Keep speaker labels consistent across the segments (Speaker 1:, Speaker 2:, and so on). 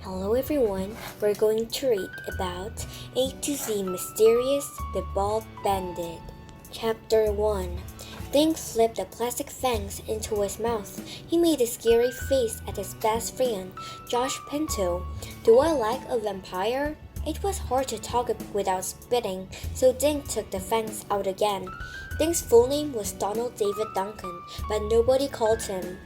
Speaker 1: Hello everyone, we're going to read about A to Z Mysterious the Bald Bandit. Chapter 1. Dink flipped the plastic fangs into his mouth. He made a scary face at his best friend, Josh Pinto. Do I like a vampire? It was hard to talk without spitting, so Dink took the fangs out again. Dink's full name was Donald David Duncan, but nobody called him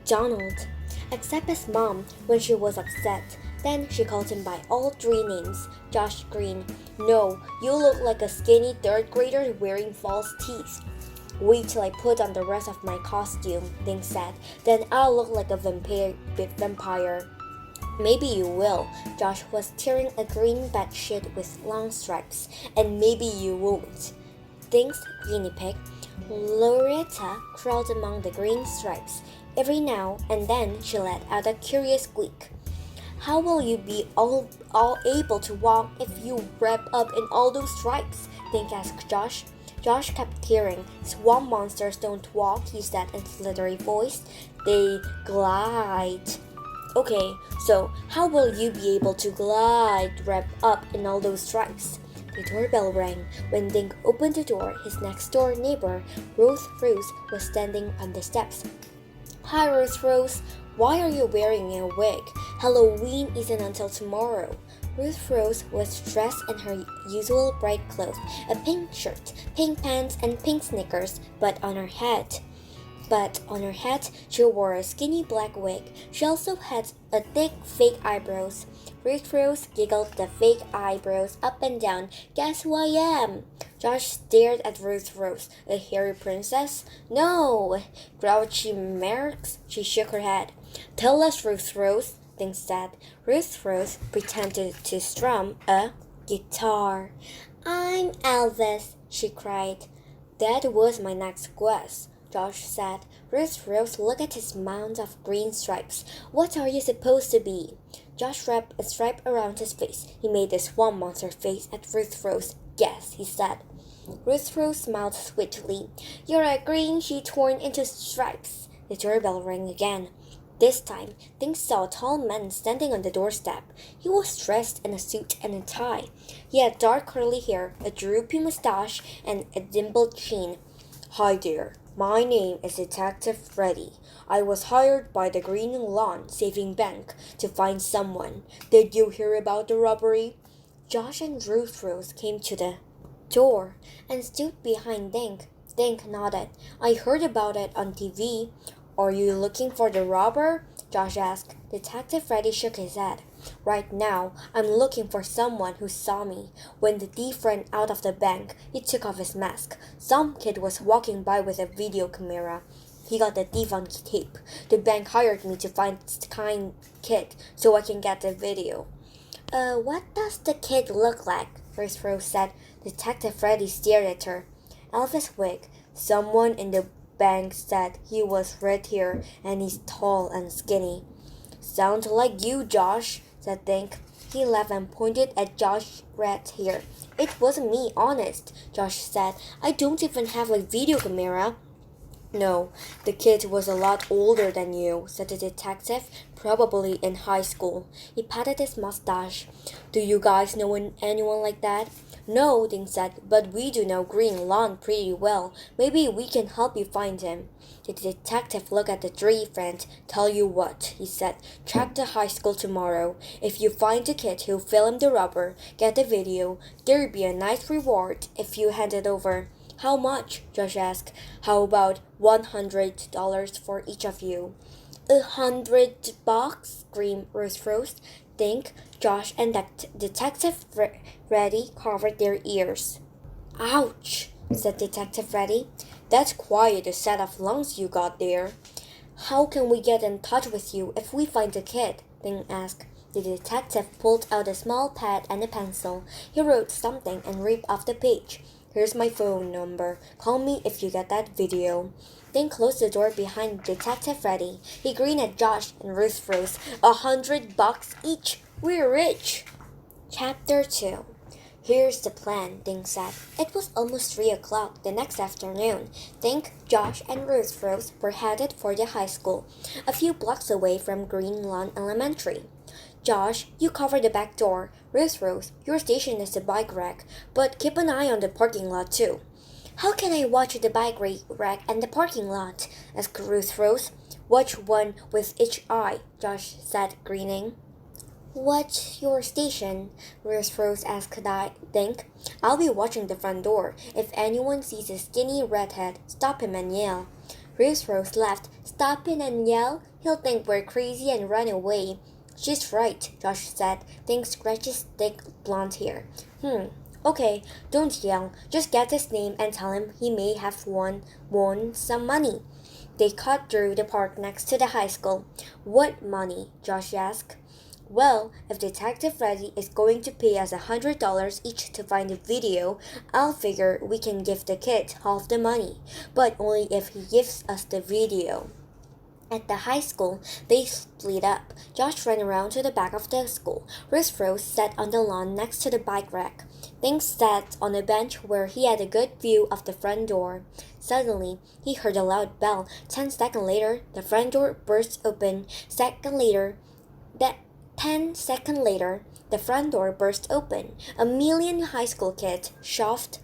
Speaker 1: Donald, except his mom when she was upset. Then she called him by all three names. Josh grinned. No, you look like a skinny third grader wearing false teeth. Wait till I put on the rest of my costume, Dink said. Then I'll look like a vampire. Maybe you will. Josh was tearing a green bedsheet with long stripes. And maybe you won't. Dink's guinea pig, Loretta, crawled among the green stripes. Every now and then she let out a curious squeak. How will you be all able to walk if you wrap up in all those stripes? Dink asked Josh. Josh kept tearing. Swamp monsters don't walk, he said in a slittery voice. They glide. Okay, so how will you be able to glide wrapped up in all those stripes? The doorbell rang. When Dink opened the door, his next-door neighbor, Ruth Rose, was standing on the steps. Hi, Ruth Rose. Why are you wearing a wig? Halloween isn't until tomorrow. Ruth Rose was dressed in her usual bright clothes, a pink shirt, pink pants, and pink sneakers, but on her head, she wore a skinny black wig. She also had a thick fake eyebrows. Ruth Rose giggled the fake eyebrows up and down. Guess who I am? Josh stared at Ruth Rose. A hairy princess? No! Grouchy Mercs? She shook her head. Tell us, Ruth Rose, Dink said. Ruth Rose pretended to strum a guitar. I'm Elvis, she cried. That was my next guess, Josh said. Ruth Rose looked at his mound of green stripes. What are you supposed to be? Josh wrapped a stripe around his face. He made a swamp monster face at Ruth Rose. Guess, he said. Ruth Rose smiled sweetly. You're a green sheet torn into stripes. The doorbell rang again. This time, Dink saw a tall man standing on the doorstep. He was dressed in a suit and a tie. He had dark curly hair, a droopy mustache, and a dimpled chin. Hi there. My name is Detective Freddy. I was hired by the Green Lawn Saving Bank to find someone. Did you hear about the robbery? Josh and Ruth Rose came to the door and stood behind Dink. Dink nodded. I heard about it on TV. Are you looking for the robber? Josh asked. Detective Freddy shook his head. Right now, I'm looking for someone who saw me. When the thief ran out of the bank, he took off his mask. Some kid was walking by with a video camera. He got the thief on tape. The bank hired me to find this kind kid so I can get the video. What does the kid look like? Ruth Rose said. Detective Freddy stared at her. Elvis wig. Someone in the bank said he was red hair and he's tall and skinny. Sounds like you, Josh, said Dink. He laughed and pointed at Josh's red hair. It wasn't me, honest, Josh said. I don't even have a video camera. No, the kid was a lot older than you, said the detective, probably in high school. He patted his mustache. Do you guys know anyone like that? No, Dink said, but we do know Green Lawn pretty well. Maybe we can help you find him. The detective looked at the three friends. Tell you what, he said, check the high school tomorrow. If you find the kid who filmed the robber, get the video. There'll be a nice reward if you hand it over. How much? Josh asked. How about $100 for each of you? $100? Screamed Ruth Rose. Dink, Josh, and Detective Freddy covered their ears. Ouch, said Detective Freddy. That's quite a set of lungs you got there. How can we get in touch with you if we find the kid? Dink asked. The detective pulled out a small pad and a pencil. He wrote something and ripped off the page. Here's my phone number. Call me if you get that video. Then closed the door behind Detective Freddy. He grinned at Josh and Ruth Rose. $100 each. We're rich. Chapter 2. Here's the plan, Dink said. It was almost 3 o'clock the next afternoon. Dink, Josh, and Ruth Rose were headed for the high school, a few blocks away from Green Lawn Elementary. Josh, you cover the back door. Rose, your station is the bike rack, but keep an eye on the parking lot too. How can I watch the bike rack and the parking lot? Asked Rose. Watch one with each eye, Josh said, grinning. What's your station? Rose asked Dink. I'll be watching the front door. If anyone sees a skinny redhead, stop him and yell. Rose laughed. Stop him and yell? He'll think we're crazy and run away. She's right, Josh said. Dink scratches thick blonde hair. Okay, don't yell. Just get his name and tell him he may have won some money. They cut through the park next to the high school. What money? Josh asked. Well, if Detective Freddy is going to pay us $100 each to find the video, I'll figure we can give the kid half the money, but only if he gives us the video. At the high school, they split up. Josh ran around to the back of the school. Rose sat on the lawn next to the bike rack. Dink sat on a bench where he had a good view of the front door. Suddenly, he heard a loud bell. 10 seconds later, the front door burst open. 10 seconds later, the front door burst open. A million high school kids shoved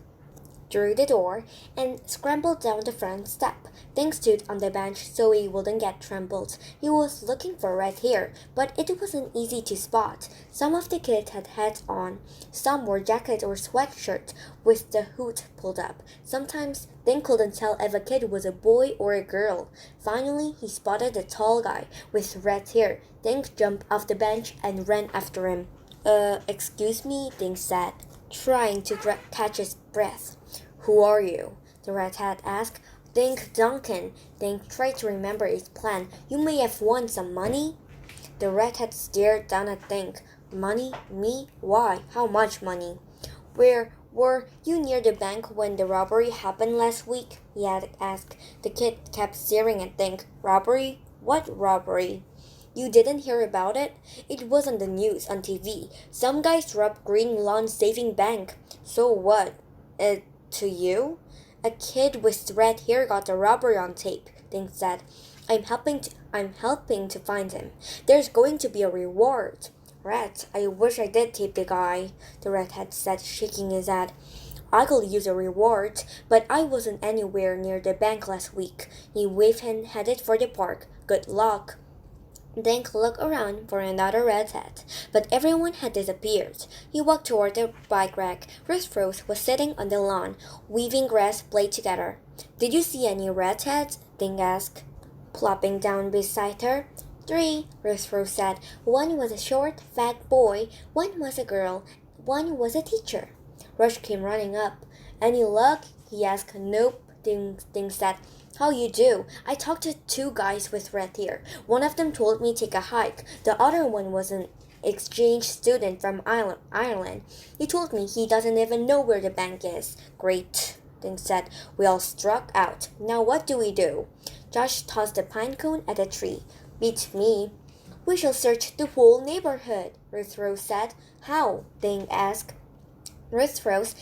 Speaker 1: through the door and scrambled down the front step. Dink stood on the bench so he wouldn't get trampled. He was looking for Red Hair, but it wasn't easy to spot. Some of the kids had hats on. Some wore jackets or sweatshirts with the hood pulled up. Sometimes Dink couldn't tell if a kid was a boy or a girl. Finally, he spotted a tall guy with red hair. Dink jumped off the bench and ran after him. Excuse me, Dink said, trying to catch his breath. Who are you? The redhead asked. Dink Duncan. Dink tried to remember his plan. You may have won some money? The redhead stared down at Dink. Money? Me? Why? How much money? Were you near the bank when the robbery happened last week? He had asked. The kid kept staring at Dink. Robbery? What robbery? You didn't hear about it? It was on the news, on TV. Some guys robbed Green Lawn Saving Bank. So what? To you? A kid with red hair got the robbery on tape, Dink said. I'm helping to find him. There's going to be a reward. Rat, I wish I did tape the guy, the redhead said, shaking his head. I could use a reward, but I wasn't anywhere near the bank last week. He waved and headed for the park. Good luck. Dink looked around for another redhead, but everyone had disappeared. He walked toward the bike rack. Rose was sitting on the lawn, weaving grass blades together. Did you see any redheads? Dink asked, plopping down beside her. 3, Rose said. One was a short, fat boy, one was a girl, one was a teacher. Rush came running up. Any luck? He asked. Nope, Dink said. How you do? I talked to 2 guys with red hair. One of them told me take a hike. The other one was an exchange student from Ireland. He told me he doesn't even know where the bank is. Great, Dink said. We all struck out. Now what do we do? Josh tossed a pine cone at a tree. Beats me. We shall search the whole neighborhood, Rose said. How? Dink asked. Rose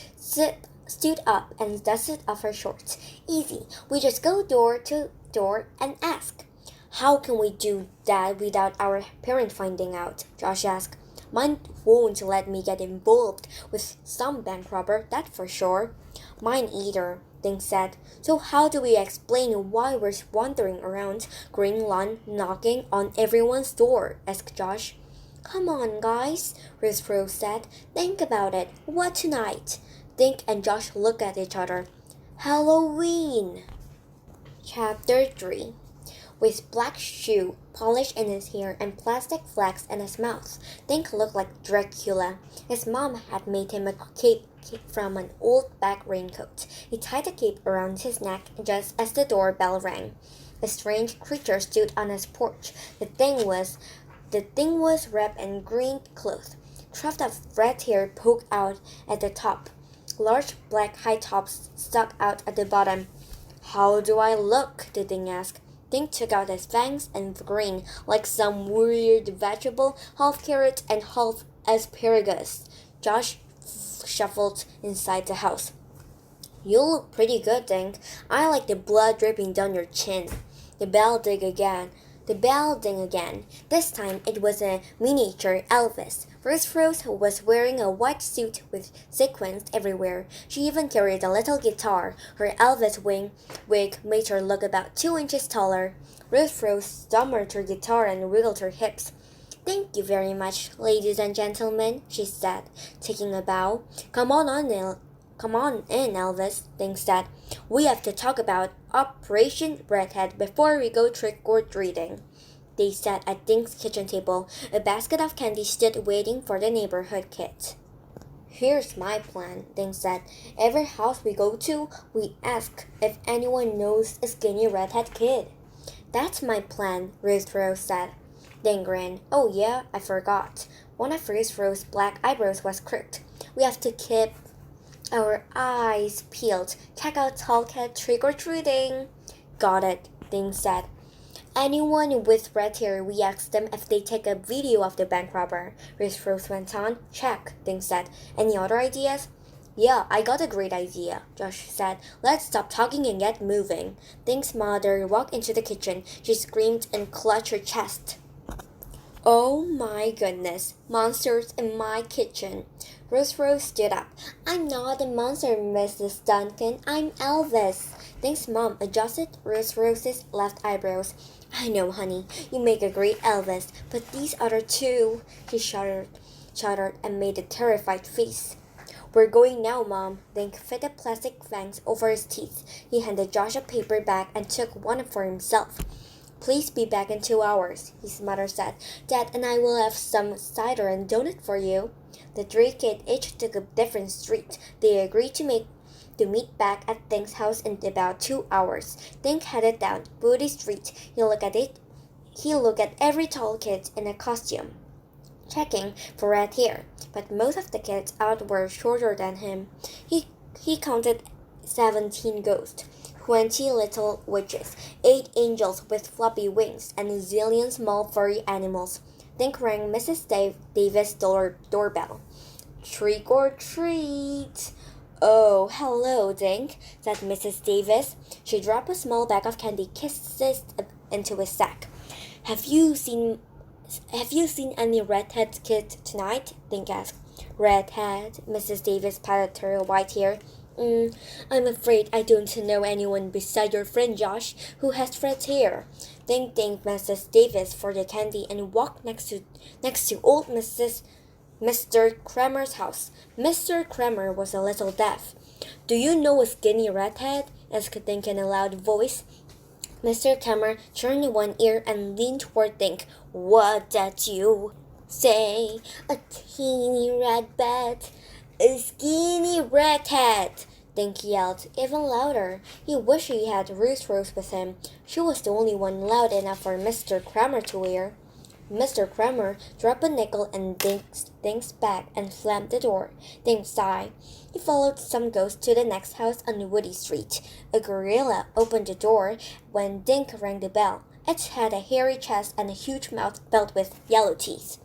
Speaker 1: stood up and dusted off her shorts. Easy. We just go door to door and ask. How can we do that without our parent finding out? Josh asked. Mine won't let me get involved with some bank robber, that for sure. Mine either, Dink said. So how do we explain why we're wandering around Green Lawn knocking on everyone's door? Asked Josh. Come on, guys, Rose said. Think about it. What tonight? Dink and Josh looked at each other. Halloween! Chapter 3. With black shoe polish in his hair and plastic flags in his mouth, Dink looked like Dracula. His mom had made him a cape from an old back raincoat. He tied the cape around his neck just as the doorbell rang. A strange creature stood on his porch. The thing was wrapped in green cloth. Tuft of red hair poked out at the top. Large black high tops stuck out at the bottom. How do I look? The thing asked. Dink took out his fangs and grinned like some weird vegetable, half carrot and half asparagus. Josh shuffled inside the house. You look pretty good, Dink. I like the blood dripping down your chin. The bell ding again. The bell ding again. This time it was a miniature Elvis. Rose was wearing a white suit with sequins everywhere. She even carried a little guitar. Her Elvis wig made her look about 2 inches taller. Rose stammered her guitar and wiggled her hips. "Thank you very much, ladies and gentlemen," she said, taking a bow. Come on in, Elvis," Dink said. "We have to talk about Operation Redhead before we go trick-or-treating." They sat at Dink's kitchen table. A basket of candy stood waiting for the neighborhood kids. "Here's my plan," Dink said. "Every house we go to, we ask if anyone knows a skinny redhead kid." "That's my plan," Rose said. Dink grinned. "Oh yeah, I forgot." One of Rose's black eyebrows was crooked. "We have to keep our eyes peeled. Check out tall cat trick-or-treating." "Got it," Dink said. "Anyone with red hair, we ask them if they take a video of the bank robber." Rose went on. "Check," Dink said. "Any other ideas?" "Yeah, I got a great idea," Josh said. "Let's stop talking and get moving." Dink's mother walked into the kitchen. She screamed and clutched her chest. "Oh my goodness, monsters in my kitchen." Rose stood up. "I'm not a monster, Mrs. Duncan. I'm Elvis." Dink's mom adjusted Rose's left eyebrows. "I know, honey. You make a great Elvis, but these other two," she shuddered and made a terrified face. "We're going now, Mom." Dink fitted plastic fangs over his teeth. He handed Josh a paper bag and took one for himself. "Please be back in 2 hours," his mother said. "Dad and I will have some cider and donut for you." The 3 kids each took a different street. They agreed to meet back at Dink's house in about 2 hours. Dink headed down Booty Street. He looked at every tall kid in a costume, checking for red hair, but most of the kids out were shorter than him. He counted 17 ghosts, 20 little witches, 8 angels with floppy wings, and a zillion small furry animals. Dink rang Mrs. Davis' doorbell. "Trick or treat." "Oh, hello, Dink," said Mrs. Davis. She dropped a small bag of candy kisses into his sack. Have you seen any redhead kids tonight?" Dink asked. "Redhead?" Mrs. Davis patted her white hair. I'm afraid I don't know anyone beside your friend Josh who has red hair." Dink thanked Mrs. Davis for the candy and walked next to old Mr. Kramer's house. Mr. Kramer was a little deaf. "Do you know a skinny redhead?" asked Dink in a loud voice. Mr. Kramer turned one ear and leaned toward Dink. "What did you say? A teeny red bat? A skinny redhead!" Dink yelled, even louder. He wished he had Rose with him. She was the only one loud enough for Mr. Kramer to hear. Mr. Kramer dropped a nickel in Dink's bag and slammed the door. Dink sighed. He followed some ghosts to the next house on Woody Street. A gorilla opened the door when Dink rang the bell. It had a hairy chest and a huge mouth filled with yellow teeth.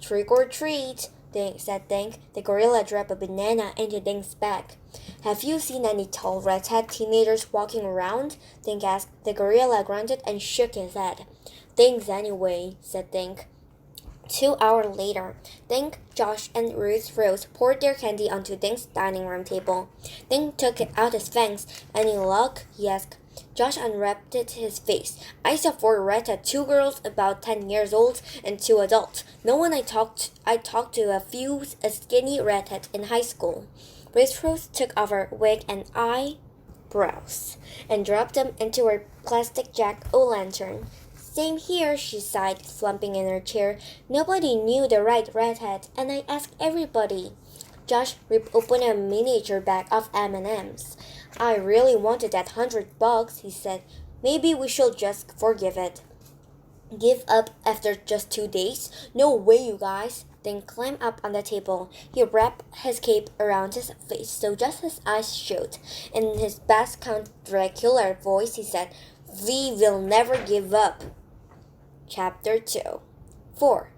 Speaker 1: "Trick or treat," said Dink. The gorilla dropped a banana into Dink's bag. "Have you seen any tall redhead teenagers walking around?" Dink asked. The gorilla grunted and shook his head. "Thanks anyway," said Dink. 2 hours later, Dink, Josh, and Rose poured their candy onto Dink's dining room table. Dink took out his fangs. "Any luck?" he asked. Josh unwrapped his face. "I saw 4 redhead, 2 girls about 10 years old, and 2 adults. No one I talked to a skinny redhead in high school." Rose took off her wig and eyebrows and dropped them into her plastic jack-o'-lantern. "Same here," she sighed, slumping in her chair. "Nobody knew the right redhead, and I asked everybody." Josh ripped open a miniature bag of M&Ms. "I really wanted that $100, he said. "Maybe we should just forgive it." "Give up after just 2 days? No way, you guys." Then climbed up on the table. He wrapped his cape around his face so just his eyes showed. In his best Count Dracula voice, he said, "We will never give up." Chapter 4.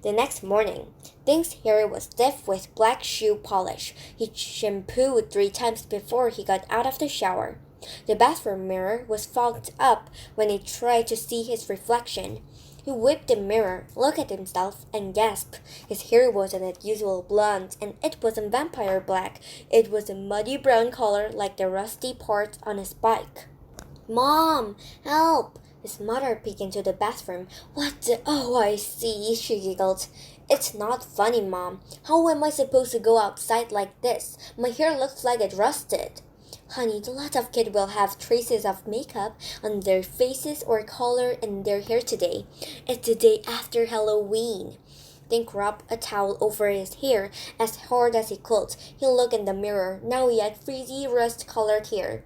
Speaker 1: The next morning, Dink's hair was stiff with black shoe polish. He shampooed 3 times before he got out of the shower. The bathroom mirror was fogged up when he tried to see his reflection. He whipped the mirror, looked at himself, and gasped. His hair wasn't its usual blonde, and it wasn't vampire black. It was a muddy brown color like the rusty parts on his bike. "Mom, help!" His mother peeked into the bathroom. "What the— Oh, I see," she giggled. "It's not funny, Mom. How am I supposed to go outside like this? My hair looks like it rusted." "Honey, a lot of kids will have traces of makeup on their faces or color in their hair today. It's the day after Halloween." Dink rubbed a towel over his hair as hard as he could. He looked in the mirror. Now he had frizzy, rust-colored hair.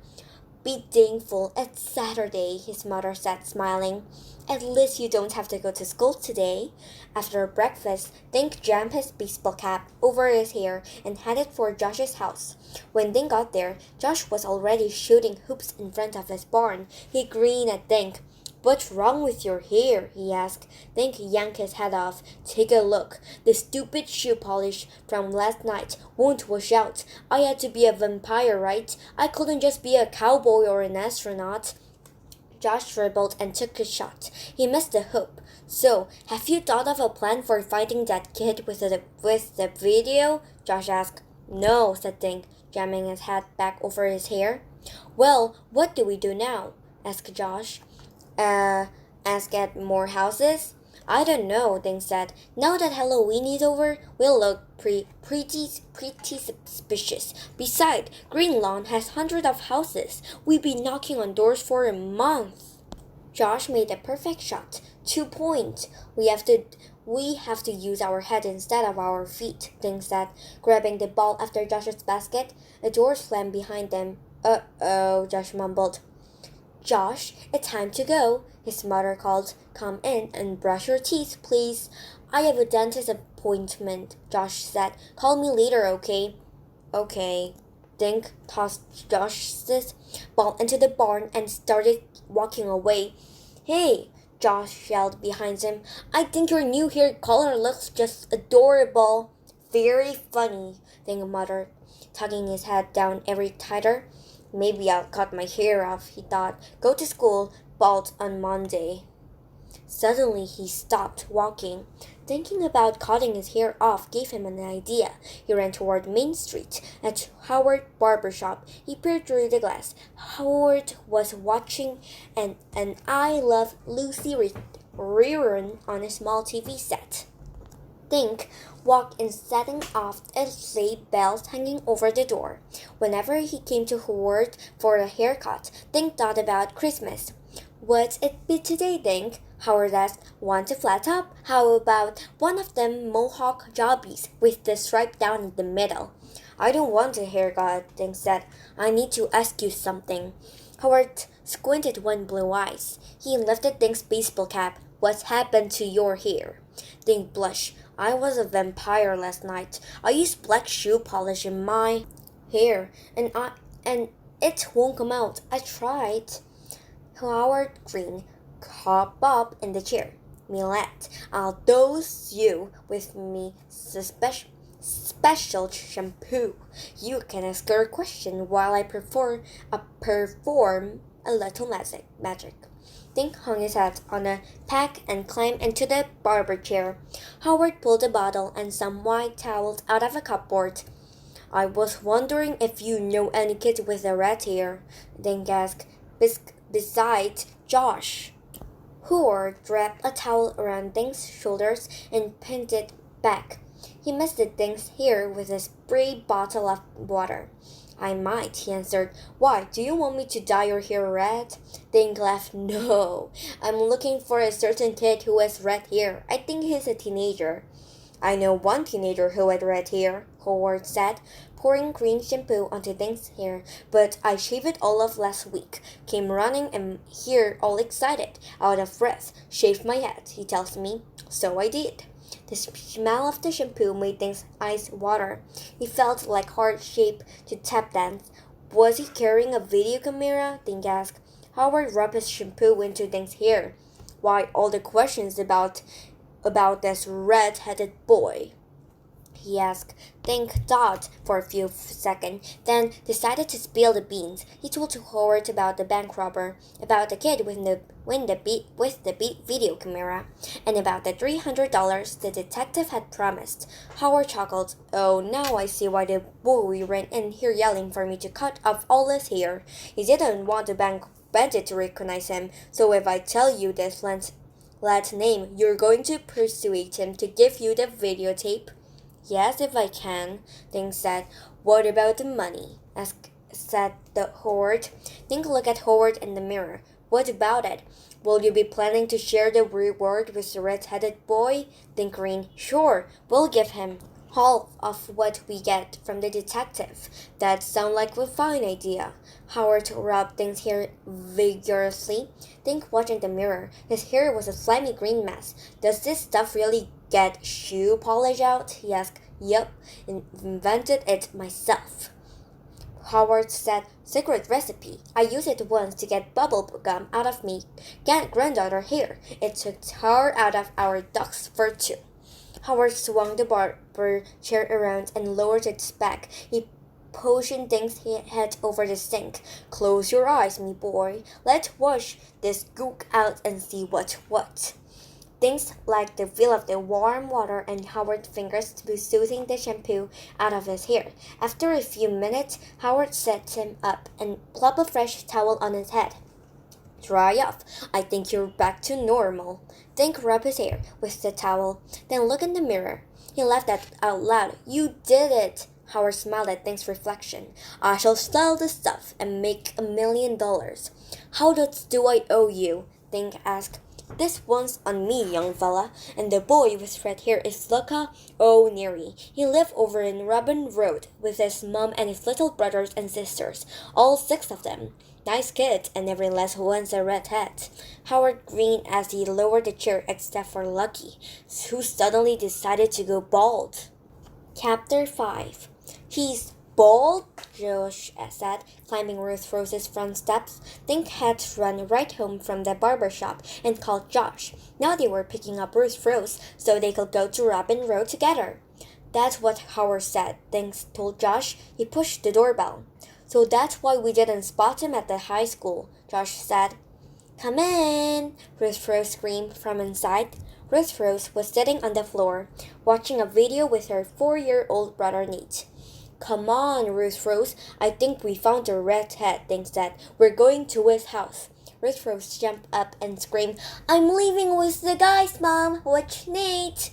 Speaker 1: "Be thankful it's Saturday," his mother said, smiling. "At least you don't have to go to school today." After breakfast, Dink jammed his baseball cap over his hair and headed for Josh's house. When Dink got there, Josh was already shooting hoops in front of his barn. He grinned at Dink. "What's wrong with your hair?" he asked. Dink yanked his head off. "Take a look. The stupid shoe polish from last night won't wash out. I had to be a vampire, right? I couldn't just be a cowboy or an astronaut." Josh dribbled and took a shot. He missed the hoop. "So, have you thought of a plan for fighting that kid with the video?" Josh asked. "No," said Dink, jamming his hat back over his hair. "Well, what do we do now?" asked Josh. Ask at more houses?" "I don't know," Dink said. "Now that Halloween is over, we'll look pretty suspicious. Besides, Green Lawn has hundreds of houses. We've been knocking on doors for a month." Josh made a perfect shot. 2 points. We have to use our head instead of our feet," Dink said, grabbing the ball after Josh's basket. A door slammed behind them. "Uh-oh," Josh mumbled. "Josh, it's time to go," his mother called. "Come in and brush your teeth, please." "I have a dentist appointment," Josh said. "Call me later, okay?" "Okay." Dink tossed Josh's ball into the barn and started walking away. "Hey!" Josh yelled behind him. "I think your new hair color looks just adorable." "Very funny," Dink muttered, tugging his head down ever tighter. "Maybe I'll cut my hair off," he thought. "Go to school bald on Monday." Suddenly he stopped walking. Thinking about cutting his hair off gave him an idea. He ran toward Main Street. At Howard barber shop, he peered through the glass. Howard was watching an I Love Lucy rerun on a small TV set. Dink walked in, setting off a sleigh bells hanging over the door. Whenever he came to Howard for a haircut, Dink thought about Christmas. "What's it be today, Dink?" Howard asked. "Want a flat top? How about one of them mohawk jobbies with the stripe down the middle?" "I don't want a haircut," Dink said. "I need to ask you something." Howard squinted one blue eyes. He lifted Dink's baseball cap. "What's happened to your hair?" Dink blushed. "I was a vampire last night. I used black shoe polish in my hair, and it won't come out. I tried." Howard grinned. Hop up in the chair. "Millette, I'll dose you with me special shampoo. You can ask her a question while I perform a little magic." Dink hung his hat on a peg and climbed into the barber chair. Howard pulled a bottle and some white towels out of a cupboard. "I was wondering if you know any kids with a red hair," Dink asked. "Besides Josh." Howard wrapped a towel around Dink's shoulders and pinned it back. He misted Dink's hair with a spray bottle of water. "I might," he answered. "Why, do you want me to dye your hair red?" Dink laughed. "No, I'm looking for a certain kid who has red hair. I think he's a teenager." "I know one teenager who had red hair," Howard said, pouring green shampoo onto Dink's hair. "But I shaved it all off last week. Came running in here all excited, out of breath. Shaved my head, he tells me. So I did." The smell of the shampoo made Dink's eyes water. He felt like heart-shaped to tap dance. "Was he carrying a video camera?" Dink asked. Howard rubbed his shampoo into Dink's hair. "Why all the questions about this red-headed boy?" he asked. Dink thought for a few seconds, then decided to spill the beans. He told Howard about the bank robber, about the kid with the video camera, and about the $300 the detective had promised. Howard chuckled. Oh, now I see why the boy ran in here yelling for me to cut off all his hair. He didn't want the bank bandit to recognize him, so if I tell you this last name, you're going to persuade him to give you the videotape? Yes, if I can, Dink said. What about the money? Said the Howard. Dink looked at Howard in the mirror. What about it? Will you be planning to share the reward with the red-headed boy? Dink grinned. Sure, we'll give him half of what we get from the detective. That sounds like a fine idea. Howard rubbed Dink's hair vigorously. Dink watched in the mirror. His hair was a slimy green mess. Does this stuff really get shoe polish out? He asked. Yep, invented it myself. Howard said, secret recipe. I used it once to get bubble gum out of me granddaughter's hair. It took tar out of our duck's fur too. Howard swung the barber chair around and lowered its back. He pushed Dink's head over the sink. Close your eyes, me boy. Let's wash this gook out and see what's what. Dink liked the feel of the warm water and Howard's fingers smoothing the shampoo out of his hair. After a few minutes, Howard set him up and plopped a fresh towel on his head. Dry off. I think you're back to normal. Dink rubbed his hair with the towel, then looked in the mirror. He laughed out loud. You did it! Howard smiled at Dink's reflection. I shall sell the stuff and make $1 million. How much do I owe you? Dink asked. This one's on me, young fella, and the boy with red hair is Luca O'Neary. He lived over in Robin Road with his mom and his little brothers and sisters, all 6 of them. Nice kids, and every last one's a redhead. Howard grinned as he lowered the chair except for Lucky, who suddenly decided to go bald. Chapter 5. He's bald? Josh said, climbing Ruth Rose's front steps. Dink had run right home from the barber shop and called Josh. Now they were picking up Ruth Rose so they could go to Robin Road together. That's what Howard said, Dink told Josh. He pushed the doorbell. So that's why we didn't spot him at the high school, Josh said. Come in, Ruth Rose screamed from inside. Ruth Rose was sitting on the floor, watching a video with her 4-year-old brother Nate. Come on, Ruth Rose. I think we found a redhead, Dink said. We're going to his house. Ruth Rose jumped up and screamed, I'm leaving with the guys, Mom. Watch Nate.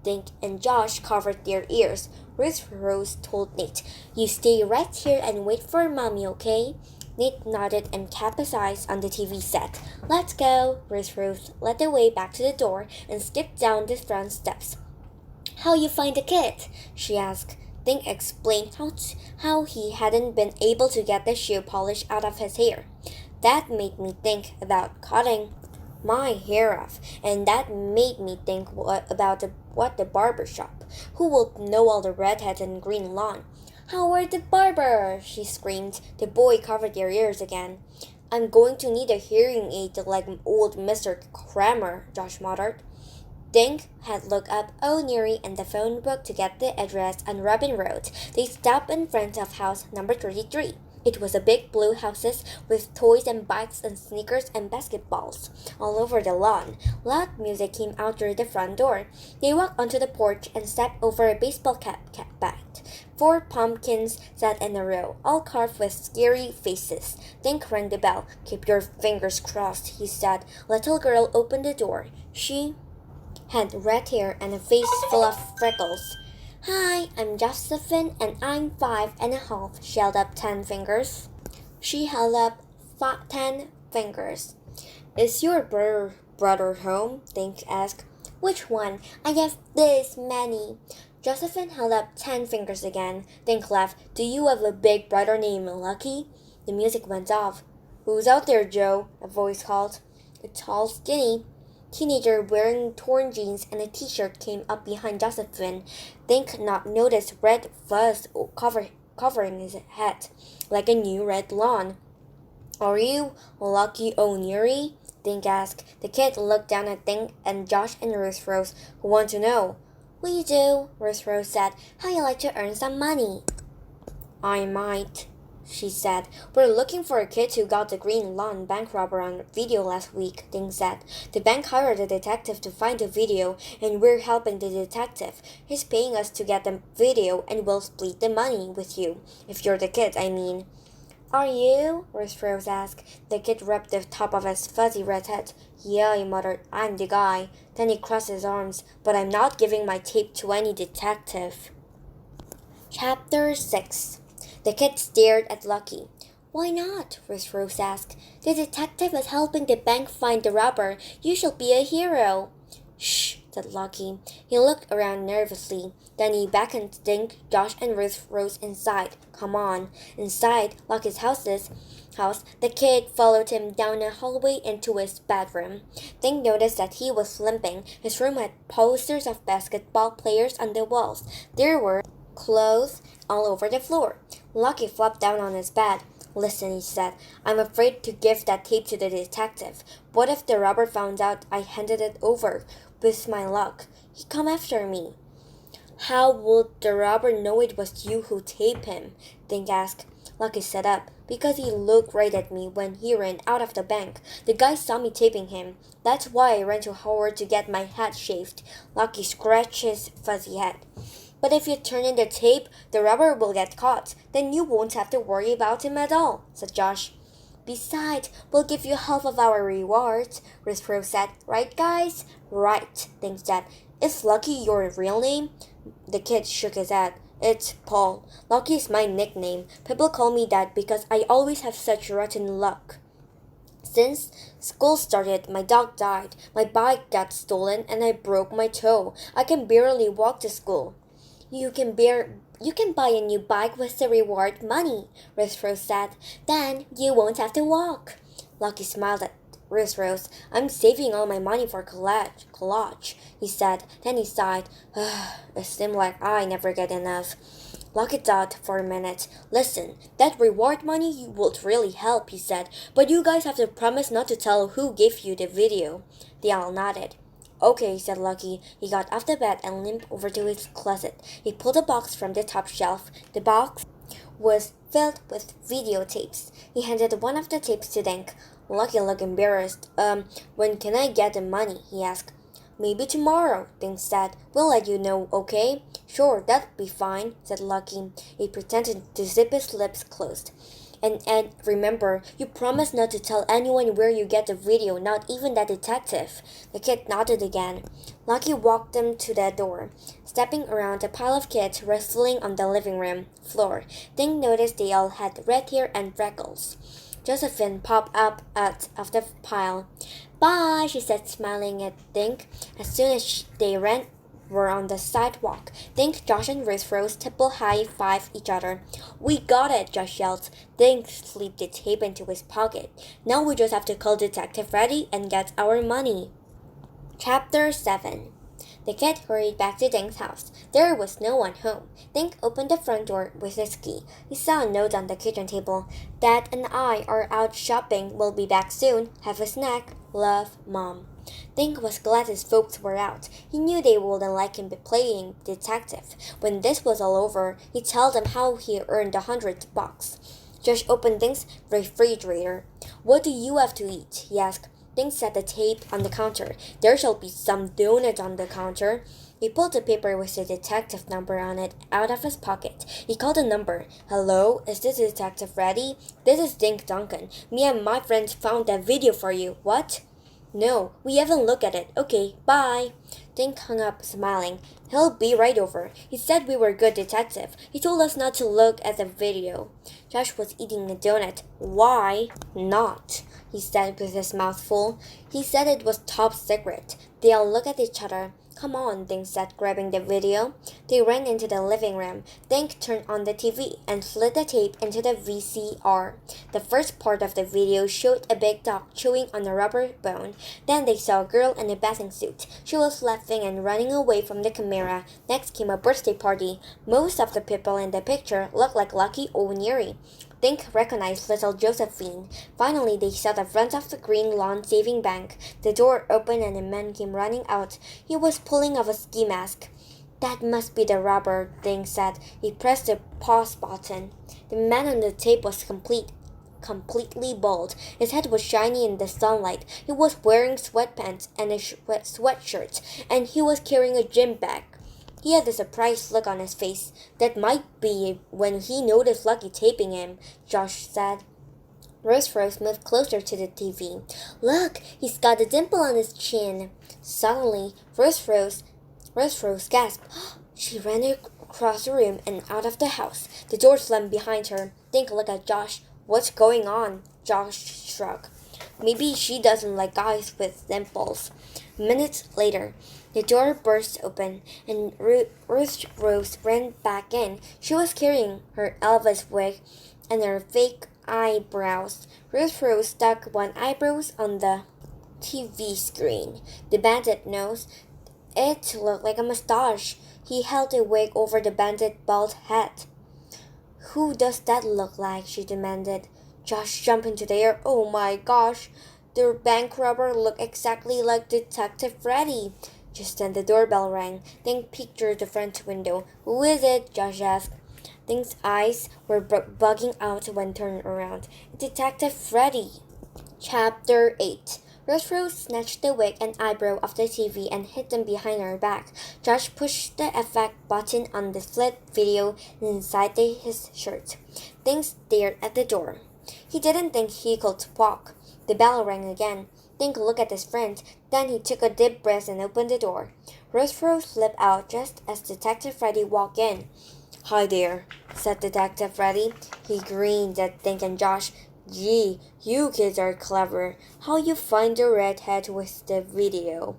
Speaker 1: Dink and Josh covered their ears. Ruth Rose told Nate, You stay right here and wait for Mommy, okay? Nate nodded and kept his eyes on the TV set. Let's go. Ruth Rose led the way back to the door and skipped down the front steps. How you find the kid? She asked. Dink explained how he hadn't been able to get the shoe polish out of his hair. That made me think about cutting my hair off, and that made me think about the barber shop. Who will know all the redheads and green lawn? Howard the barber! She screamed. The boy covered their ears again. I'm going to need a hearing aid like old Mr. Kramer, Josh muttered. Dink had looked up O'Neary in the phone book to get the address on Robin Road. They stopped in front of house number 33. It was a big blue house with toys and bikes and sneakers and basketballs all over the lawn. Loud music came out through the front door. They walked onto the porch and stepped over a baseball cap bat. 4 pumpkins sat in a row, all carved with scary faces. Dink rang the bell. Keep your fingers crossed, he said. Little girl opened the door. She had red hair and a face full of freckles. Hi, I'm Josephine, and I'm 5.5, she held up 10 fingers. She held up 10 fingers. Is your brother home? Dink asked. Which one? I have this many. Josephine held up 10 fingers again. Dink laughed. Do you have a big brother named Lucky? The music went off. Who's out there, Joe? A voice called. A tall, skinny teenager wearing torn jeans and a t-shirt came up behind Josephine. Dink could not notice red fuzz covering his head, like a new red lawn. Are you Lucky O'Neary? Dink asked. The kid looked down at Dink and Josh and Ruth Rose, who want to know. We do, Rose said. How you like to earn some money? I might, she said. We're looking for a kid who got the Green Lawn bank robber on video last week, Ding said. The bank hired a detective to find the video, and we're helping the detective. He's paying us to get the video, and we'll split the money with you. If you're the kid, I mean. Are you? Rose asked. The kid rubbed the top of his fuzzy red head. Yeah, he muttered. I'm the guy. Then he crossed his arms. But I'm not giving my tape to any detective. Chapter 6. The kid stared at Lucky. Why not? Rose asked. The detective is helping the bank find the robber. You shall be a hero. Shh, said Lucky. He looked around nervously. Then he beckoned Dink, Josh, and Rose inside. Come on. Inside Lucky's house, the kid followed him down a hallway into his bedroom. Dink noticed that he was limping. His room had posters of basketball players on the walls. There were clothes all over the floor. Lucky flopped down on his bed. Listen, he said, I'm afraid to give that tape to the detective. What if the robber found out I handed it over? With my luck, he'd come after me. How would the robber know it was you who taped him? Dink asked. Lucky sat up. Because he looked right at me when he ran out of the bank. The guy saw me taping him. That's why I ran to Howard to get my head shaved. Lucky scratched his fuzzy head. But if you turn in the tape, the robber will get caught. Then you won't have to worry about him at all, said Josh. Besides, we'll give you half of our rewards, Rose said. Right, guys? Right, Dink said. Is Lucky your real name? The kid shook his head. It's Paul. Lucky is my nickname. People call me that because I always have such rotten luck. Since school started, my dog died, my bike got stolen, and I broke my toe. I can barely walk to school. You can buy a new bike with the reward money, Rose said. Then you won't have to walk. Lucky smiled at Rose. I'm saving all my money for college, he said. Then he sighed. It seemed like I never get enough. Lucky thought for a minute. Listen, that reward money would really help, he said. But you guys have to promise not to tell who gave you the video. They all nodded. Okay, said Lucky. He got off the bed and limped over to his closet. He pulled a box from the top shelf. The box was filled with videotapes. He handed one of the tapes to Dink. Lucky looked embarrassed. When can I get the money? He asked. Maybe tomorrow, Dink said. We'll let you know, okay? Sure, that'll be fine, said Lucky. He pretended to zip his lips closed. And remember, you promised not to tell anyone where you get the video, not even that detective. The kid nodded again. Lucky walked them to the door. Stepping around a pile of kids wrestling on the living room floor, Dink noticed they all had red hair and freckles. Josephine popped up out of the pile. Bye, she said, smiling at Dink. As soon as they were on the sidewalk, Dink, Josh, and Rose triple high-fived each other. We got it, Josh yelled. Dink slipped the tape into his pocket. Now we just have to call Detective Reddy and get our money. Chapter 7. The kid hurried back to Dink's house. There was no one home. Dink opened the front door with his key. He saw a note on the kitchen table. Dad and I are out shopping. We'll be back soon. Have a snack. Love, Mom. Dink was glad his folks were out. He knew they wouldn't like him playing detective. When this was all over, he told them how he earned $100. Josh opened Dink's refrigerator. What do you have to eat? He asked. Dink set the tape on the counter. There shall be some donuts on the counter. He pulled the paper with the detective number on it out of his pocket. He called the number. Hello, is this Detective Reddy? This is Dink Duncan. Me and my friends found that video for you. What? No, we haven't looked at it. Okay, bye. Dink hung up, smiling. He'll be right over. He said we were good detective. He told us not to look at the video. Josh was eating a donut. Why not? He said with his mouth full. He said it was top secret. They all looked at each other. Come on, Dink said, grabbing the video. They ran into the living room. Dink turned on the TV and slid the tape into the VCR. The first part of the video showed a big dog chewing on a rubber bone. Then they saw a girl in a bathing suit. She was laughing and running away from the camera. Next came a birthday party. Most of the people in the picture looked like Lucky or Neri. Dink recognized little Josephine. Finally, they saw the front of the Green Lawn Saving Bank. The door opened and a man came running out. He was pulling off a ski mask. That must be the robber, Ding said. He pressed the pause button. The man on the tape was completely bald. His head was shiny in the sunlight. He was wearing sweatpants and a sweatshirt, and he was carrying a gym bag. He had a surprised look on his face. That might be when he noticed Lucky taping him, Josh said. Rose moved closer to the TV. Look, he's got a dimple on his chin. Suddenly, Rose gasped. She ran across the room and out of the house. The door slammed behind her. Dink looked at Josh. What's going on? Josh shrugged. Maybe she doesn't like guys with dimples. Minutes later, the door burst open and Rose ran back in. She was carrying her Elvis wig and her fake eyebrows. Rose stuck one eyebrow on the TV screen. The bandit nose. It looked like a mustache. He held a wig over the bandit bald head. Who does that look like? She demanded. Josh jumped into the air. Oh my gosh! The bank robber looked exactly like Detective Freddy. Just then the doorbell rang. Dink peeked through the front window. Who is it? Josh asked. Dink's eyes were bugging out when turned around. Detective Freddy. Chapter 8. Rose snatched the wig and eyebrow off the TV and hid them behind her back. Josh pushed the effect button on the split video inside his shirt. Dink stared at the door. He didn't think he could walk. The bell rang again. Dink looked at his friend. Then he took a deep breath and opened the door. Rose slipped out just as Detective Freddy walked in. Hi there, said Detective Freddy. He grinned at Dink and Josh. Gee, you kids are clever. How you find the redhead with the video?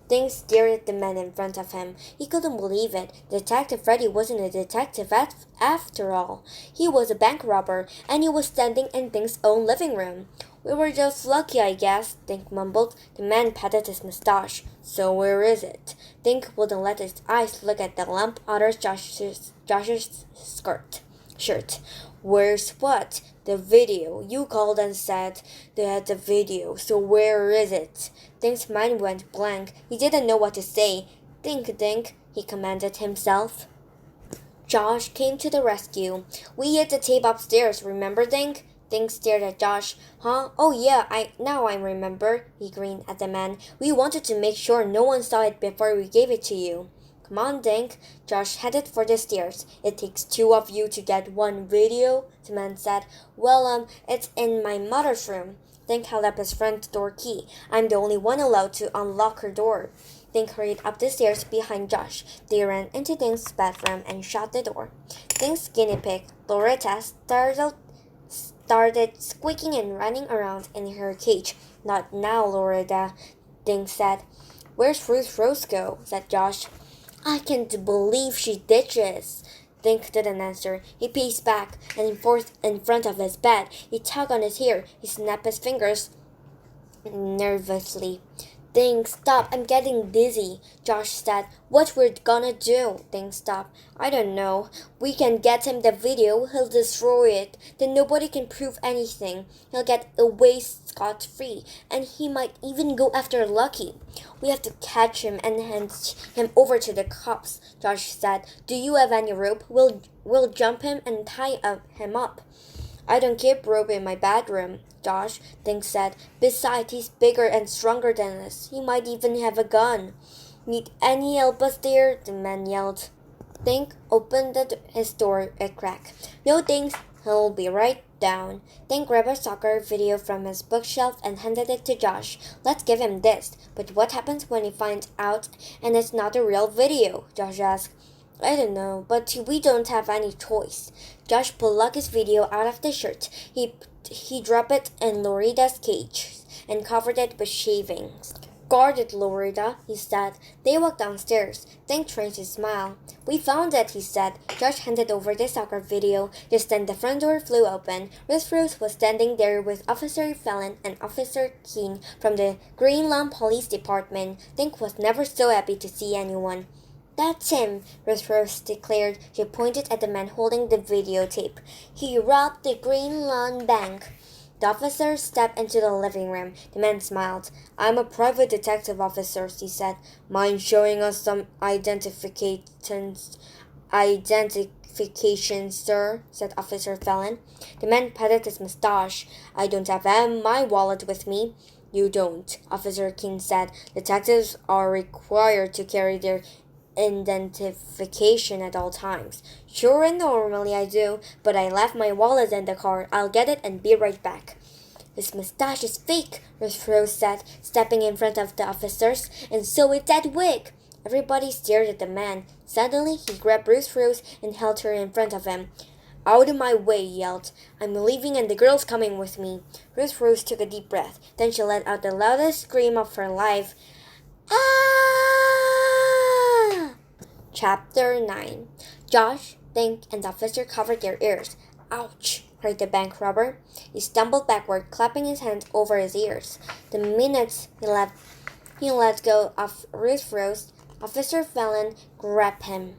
Speaker 1: Dink stared at the man in front of him. He couldn't believe it. Detective Freddy wasn't a detective after all. He was a bank robber, and he was standing in Dink's own living room. We were just lucky, I guess, Dink mumbled. The man patted his mustache. So where is it? Dink wouldn't let his eyes look at the lump under Josh's shirt. Where's what? The video. You called and said they had the video, so where is it? Dink's mind went blank. He didn't know what to say. Dink, he commanded himself. Josh came to the rescue. We hid the tape upstairs, remember, Dink? Dink stared at Josh. Huh? Oh yeah, now I remember. He grinned at the man. We wanted to make sure no one saw it before we gave it to you. Come on, Dink. Josh headed for the stairs. It takes two of you to get one video, the man said. Well, it's in my mother's room. Dink held up his front door key. I'm the only one allowed to unlock her door. Dink hurried up the stairs behind Josh. They ran into Dink's bedroom and shut the door. Dink's guinea pig, Loretta, started squeaking and running around in her cage. Not now, Loretta, Dink said. Where's Rose go? Said Josh. I can't believe she ditches. Dink didn't answer. He paced back and forth in front of his bed. He tugged on his hair. He snapped his fingers nervously. Dink, stop. I'm getting dizzy. Josh said. What we're gonna do? Dink stopped. I don't know. We can get him the video. He'll destroy it. Then nobody can prove anything. He'll get away scot-free. And he might even go after Lucky. We have to catch him and hand him over to the cops, Josh said. Do you have any rope? We'll jump him and tie him up. I don't keep rope in my bedroom, Josh, Dink said. Besides, he's bigger and stronger than us. He might even have a gun. Need any help us there? The man yelled. Dink opened his door a crack. No thanks, he'll be right down. Dink grabbed a soccer video from his bookshelf and handed it to Josh. Let's give him this. But what happens when he finds out and it's not a real video? Josh asked. I don't know, but we don't have any choice. Josh pulled Lucky's video out of the shirt. He dropped it in Loretta's cage and covered it with shavings. Guard it, Loretta, he said. They walked downstairs. Dink tried to smile. We found it, he said. Josh handed over the soccer video. Just then the front door flew open. Rose was standing there with Officer Fallon and Officer Keene from the Green Lawn Police Department. Dink was never so happy to see anyone. That's him, Rose declared. She pointed at the man holding the videotape. He robbed the Green Lawn Bank. The officer stepped into the living room. The man smiled. I'm a private detective officer, he said. Mind showing us some identification, sir, said Officer Fallon. The man patted his mustache. I don't have my wallet with me. You don't, Officer King said. Detectives are required to carry their identification at all times. Sure, and normally I do, but I left my wallet in the car. I'll get it and be right back. His mustache is fake, Rose said, stepping in front of the officers, and so is that wig. Everybody stared at the man. Suddenly, he grabbed Rose and held her in front of him. Out of my way, he yelled. I'm leaving and the girl's coming with me. Rose took a deep breath. Then she let out the loudest scream of her life. Ah! Chapter 9. Josh, Dink, and the officer covered their ears. Ouch! Cried the bank robber. He stumbled backward, clapping his hands over his ears. The minute he let go of Rose, Officer Fallon grabbed him.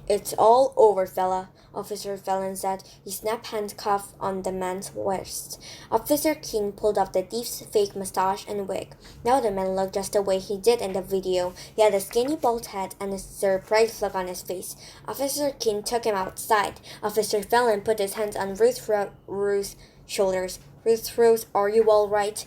Speaker 1: It's all over, fella, Officer Fallon said. He snapped handcuffs on the man's wrist. Officer King pulled off the thief's fake mustache and wig. Now the man looked just the way he did in the video. He had a skinny bald head and a surprised look on his face. Officer King took him outside. Officer Fallon put his hands on Ruth's shoulders. Ruth, are you all right?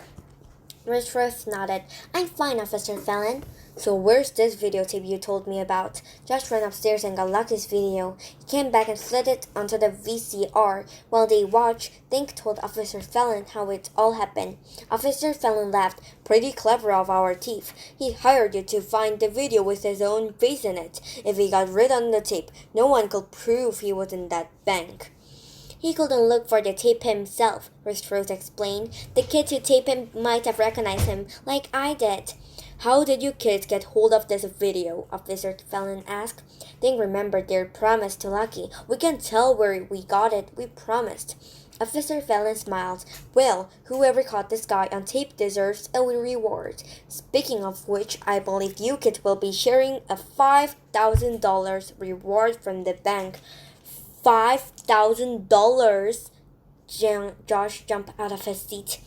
Speaker 1: Ruth nodded. I'm fine, Officer Fallon. So where's this videotape you told me about? Josh ran upstairs and got Lucky's video. He came back and slid it onto the VCR. While they watched, Dink told Officer Fallon how it all happened. Officer Fallon laughed. Pretty clever of our thief. He hired you to find the video with his own face in it. If he got rid on the tape, no one could prove he was in that bank. He couldn't look for the tape himself, Rose explained. The kids who taped him might have recognized him, like I did. How did you kids get hold of this video? Officer Fallon asked. Dink remembered their promise to Lucky. We can tell where we got it. We promised. Officer Fallon smiled. Well, whoever caught this guy on tape deserves a reward. Speaking of which, I believe you kids will be sharing a $5,000 reward from the bank. $5,000? Josh jumped out of his seat.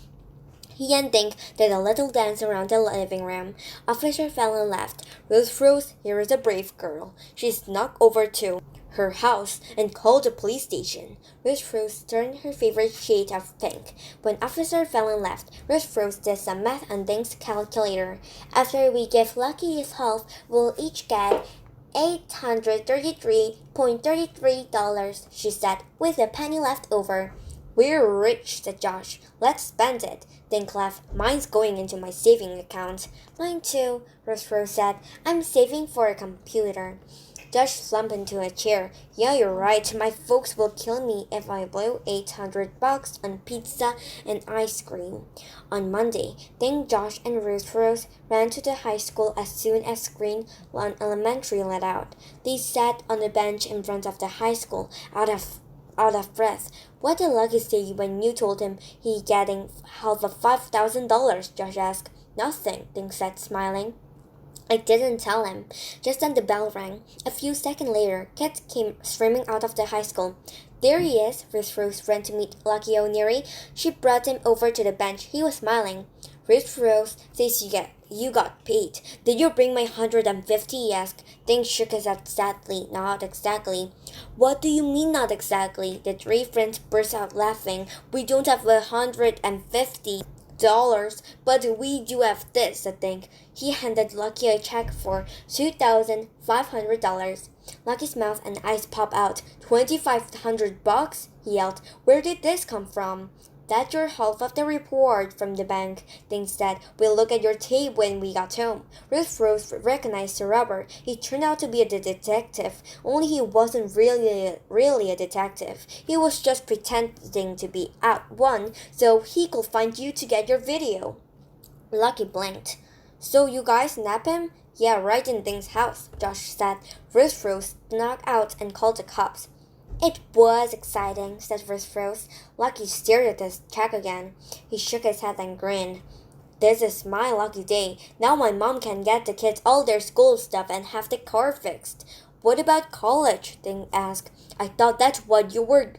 Speaker 1: He and Dink did a little dance around the living room. Officer Fallon laughed. Rose, here is a brave girl. She snuck over to her house and called the police station. Rose turned her favorite shade of pink. When Officer Fallon left, Rose did some math on Dink's calculator. After we give Lucky his health, we'll each get $833.33, she said, with a penny left over. We're rich, said Josh. Let's spend it. Dink laughed. Mine's going into my saving account. Mine too, Rose said. I'm saving for a computer. Josh slumped into a chair. Yeah, you're right. My folks will kill me if I blow $800 on pizza and ice cream. On Monday, Dink, Josh, and Rose ran to the high school as soon as Green Lawn Elementary let out. They sat on the bench in front of the high school, out of breath. What did Lucky say when you told him he getting half of $5,000? Josh asked. Nothing, Dink said, smiling. I didn't tell him. Just then the bell rang. A few seconds later, Kat came streaming out of the high school. There he is, Rose ran to meet Lucky O'Neary. She brought him over to the bench. He was smiling. Rose says you got paid. Did you bring my $150? He asked. Dink shook his head sadly. Not exactly. What do you mean not exactly? The three friends burst out laughing. We don't have $150, but we do have this, said Dink. He handed Lucky a check for $2,500. Lucky's mouth and eyes popped out. $2,500? He yelled. Where did this come from? That's your half of the reward from the bank, Dink said. We'll look at your tape when we got home. Rose recognized the robber. He turned out to be a detective, only he wasn't really a detective. He was just pretending to be at one so he could find you to get your video. Lucky blinked. So you guys nab him? Yeah, right in Dink's house, Josh said. Rose snuck out and called the cops. It was exciting, said Rose. Lucky stared at his check again. He shook his head and grinned. This is my lucky day. Now my mom can get the kids all their school stuff and have the car fixed. What about college? Dink asked. I thought that's what you were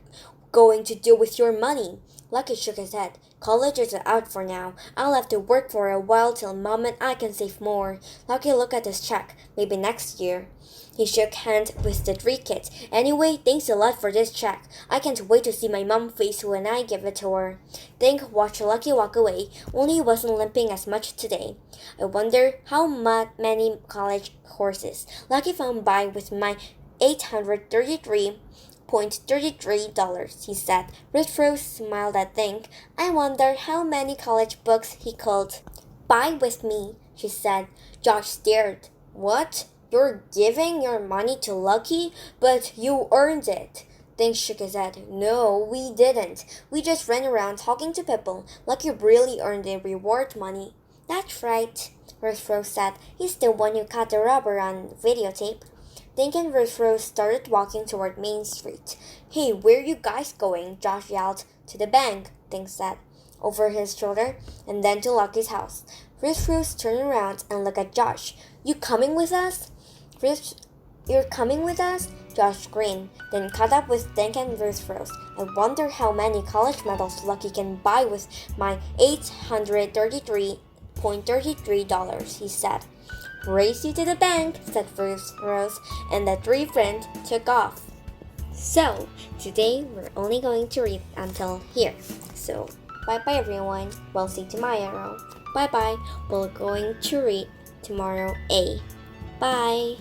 Speaker 1: going to do with your money. Lucky shook his head. College is out for now. I'll have to work for a while till Mom and I can save more. Lucky looked at his check. Maybe next year. He shook hands with the three kids. Anyway, thanks a lot for this check. I can't wait to see my mom's face when I give it to her. Dink watched Lucky walk away, only he wasn't limping as much today. I wonder how many college courses Lucky found by with my $833.33, he said. Ruth Rose smiled at Dink. I wonder how many college books he could buy with me, she said. Josh stared. What? You're giving your money to Lucky? But you earned it. Dink shook his head. No, we didn't. We just ran around talking to people. Lucky really earned the reward money. That's right, Ruth Rose said. He's the one who caught the robber on videotape. Dink and Ruth Rose started walking toward Main Street. Hey, where you guys going? Josh yelled. To the bank, Dink said, over his shoulder, and then to Lucky's house. Ruth Rose turned around and looked at Josh. You coming with us? You're coming with us? Josh grinned, then caught up with Dink and Ruth Rose. I wonder how many college medals Lucky can buy with my $833.33, he said. Race you to the bank, said Ruth Rose, and the three friends took off. So, today we're only going to read until here. So, bye-bye everyone. We'll see tomorrow. Bye-bye. We're going to read tomorrow A. Bye.